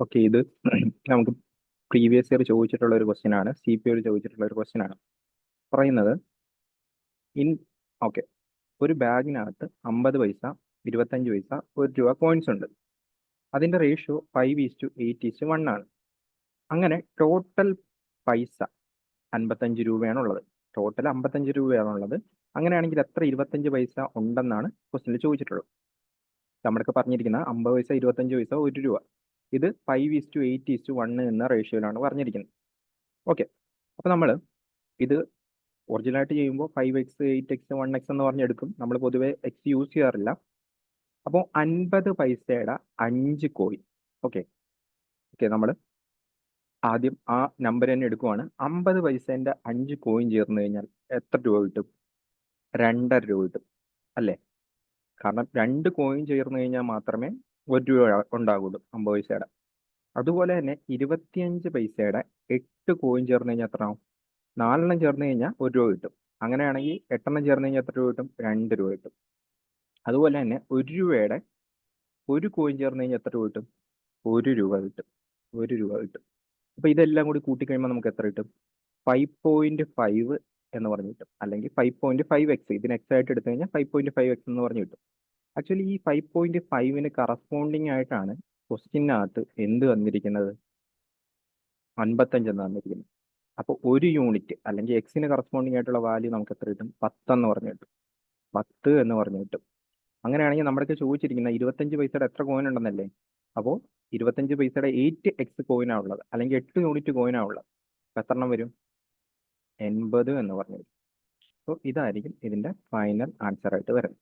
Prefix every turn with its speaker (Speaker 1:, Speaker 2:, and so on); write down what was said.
Speaker 1: Okay, ഇത് നമുക്ക് previous year ചോദിച്ചിട്ടുള്ള ഒരു ക്വസ്റ്റ്യൻ ആണ്. CPO ചോദിച്ചിട്ടുള്ള ഒരു ക്വസ്റ്റ്യൻ ആണ്. പറയുന്നത് ഇൻ ഓക്കെ, ഒരു ബാഗിനകത്ത് 50 പൈസ, 25 പൈസ, 1 രൂപ കോയിൻസ് ഉണ്ട്. അതിന്റെ റേഷ്യോ 5:8:1 ആണ്. അങ്ങനെ ടോട്ടൽ പൈസ 55 രൂപയാണുള്ളത്. ടോട്ടൽ 55 രൂപയാണുള്ളത്. അങ്ങനെയാണെങ്കിൽ എത്ര 25 പൈസ ഉണ്ടെന്നാണ് ക്വസ്റ്റ്യനിൽ ചോദിച്ചിട്ടുള്ളത്. നമ്മൾക്ക് പറഞ്ഞിരിക്കുന്ന 50 പൈസ, 25 പൈസ, 1 രൂപ. ഇത് 5:8:1 എന്ന റേഷ്യോയിലാണ് പറഞ്ഞിരിക്കുന്നത്. ഓക്കെ, അപ്പോൾ നമ്മൾ ഇത് ഒറിജിനലായിട്ട് ചെയ്യുമ്പോൾ 5x 8x 1x എന്ന് പറഞ്ഞെടുക്കും. നമ്മൾ പൊതുവെ എക്സ് യൂസ് ചെയ്യാറില്ല. അപ്പോൾ 50 പൈസയുടെ 5 കോയിൻ. ഓക്കെ ഓക്കെ നമ്മൾ ആദ്യം ആ നമ്പർ തന്നെ എടുക്കുവാണ്. 50 പൈസേൻ്റെ 5 കോയിൻ ചേർന്ന് കഴിഞ്ഞാൽ എത്ര രൂപ കിട്ടും? 2.5 രൂപ കിട്ടും അല്ലേ? കാരണം 2 കോയിൻ ചേർന്ന് കഴിഞ്ഞാൽ മാത്രമേ 1 രൂപ ഉണ്ടാകുള്ളൂ 50 പൈസയുടെ. അതുപോലെ തന്നെ 25 പൈസയുടെ 8 കോയിൻ ചേർന്ന് കഴിഞ്ഞാൽ എത്ര ആവും? 4 ചേർന്ന് കഴിഞ്ഞാൽ 1 രൂപ കിട്ടും. അങ്ങനെയാണെങ്കിൽ 8 ചേർന്ന് കഴിഞ്ഞാൽ എത്ര രൂപ കിട്ടും? 2 രൂപ കിട്ടും. അതുപോലെ തന്നെ 1 രൂപയുടെ 1 കോയിൻ ചേർന്ന് കഴിഞ്ഞാൽ എത്ര രൂപ കിട്ടും? 1 രൂപ കിട്ടും. 1 രൂപ കിട്ടും. അപ്പോൾ ഇതെല്ലാം കൂടി കൂട്ടിക്കഴിയുമ്പോൾ നമുക്ക് എത്ര കിട്ടും? 5.5 എന്ന് പറഞ്ഞു കിട്ടും. അല്ലെങ്കിൽ 5.5x. ഇതിന് എക്സ് ആയിട്ട് എടുത്തു കഴിഞ്ഞാൽ 5.5x എന്ന് പറഞ്ഞു കിട്ടും. ആക്ച്വലി ഈ 5.5ന് കറസ്പോണ്ടിങ് ആയിട്ടാണ് ക്വസ്റ്റ്യനകത്ത് എന്ത് വന്നിരിക്കുന്നത്? 55 എന്ന് വന്നിരിക്കുന്നത്. അപ്പോൾ 1 യൂണിറ്റ് അല്ലെങ്കിൽ എക്സിന് കറസ്പോണ്ടിങ് ആയിട്ടുള്ള വാല്യൂ നമുക്ക് എത്ര കിട്ടും? 10 എന്ന് പറഞ്ഞു കിട്ടും. 10 എന്ന് പറഞ്ഞു കിട്ടും. അങ്ങനെയാണെങ്കിൽ നമ്മുടെ ചോദിച്ചിരിക്കുന്ന 25 പൈസയുടെ എത്ര കോയിൻ ഉണ്ടെന്നല്ലേ? അപ്പോൾ 25 പൈസയുടെ 8x കോയിനാണ് ഉള്ളത്, അല്ലെങ്കിൽ 8 യൂണിറ്റ് കോയിനാണ് ഉള്ളത്. അപ്പോൾ എത്ര എണ്ണം വരും? 80 എന്ന് പറഞ്ഞു വരും. അപ്പോൾ ഇതായിരിക്കും ഇതിൻ്റെ ഫൈനൽ ആൻസർ ആയിട്ട് വരുന്നത്.